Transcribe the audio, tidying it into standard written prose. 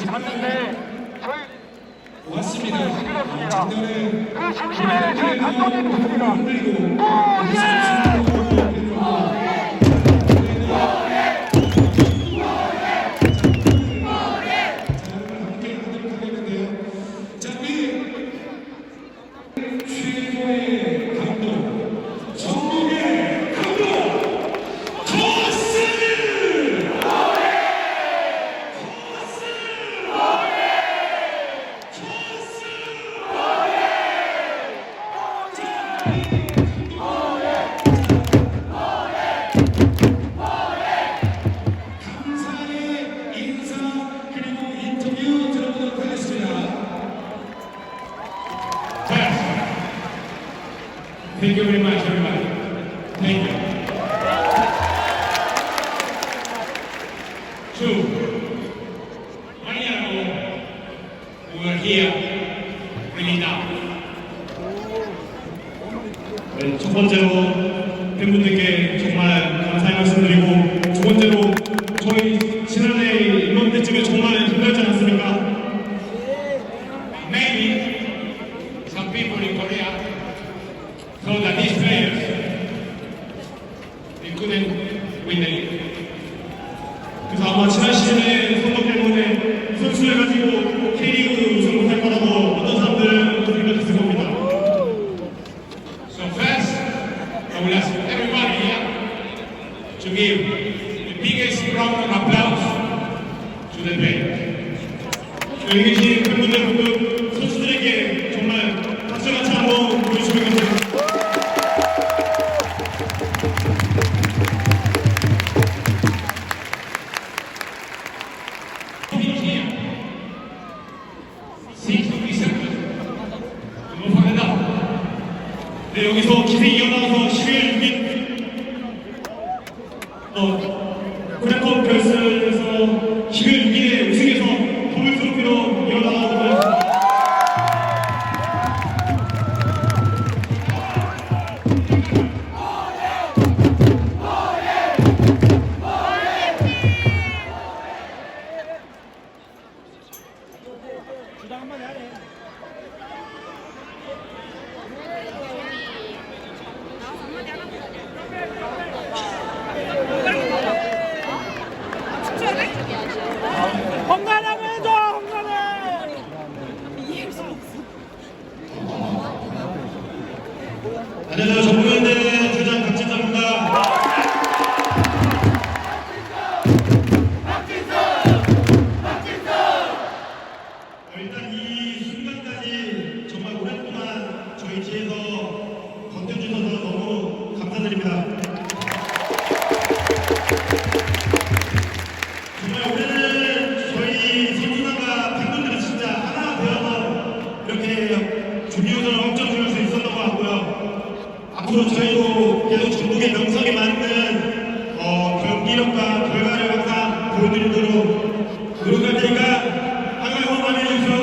봤는데 저희 고맙습니다. 그 중심에 저희 감독님 있습니다. Thank you very much, everybody. Thank you. Two. 1 year ago, we were here, really down. 첫 번째로 팬분들께 정말 감사의 말씀드리고, 두 번째로 저희 지난해 이번 때쯤에 정말 힘들지 않았습니까? Maybe some people in Korea thought that these players they couldn't win the league. 그래서 아마 지난 시즌에 선거 때문에 선수를 가지고 K리그 우승 못할 거라고 어떤 사람들은 생각했을 겁니다. So first, I will ask everybody here to give the biggest round of applause to the players. 여기 계신 팬분들 모두 선수들에게 정말 박수같이 한번 보여주시면 감사합니다. 네, 여기서 기세 이어나가서 12월 6일 코레콘 결승에서 12월 6일에 우승해서 더블 트로피로 이어나가거든요. 헝가랑 해줘, 헝가랑! 안녕하세요. 정부현대 주장 박진섭입니다. 일단 이 순간까지 정말 오랫동안 저희 뒤에서 버텨주셔서 너무 감사드립니다. 정말 올해는 저희 선수단과 팬분들이 진짜 하나 되어서 이렇게 준비우승을 확정지을 수 있었던 것 같고요. 앞으로 저희도 계속 전국의 명성에 맞는 경기력과 결과를 항상 보여드리도록 노력할 테니까 항상 응원해 주십시오.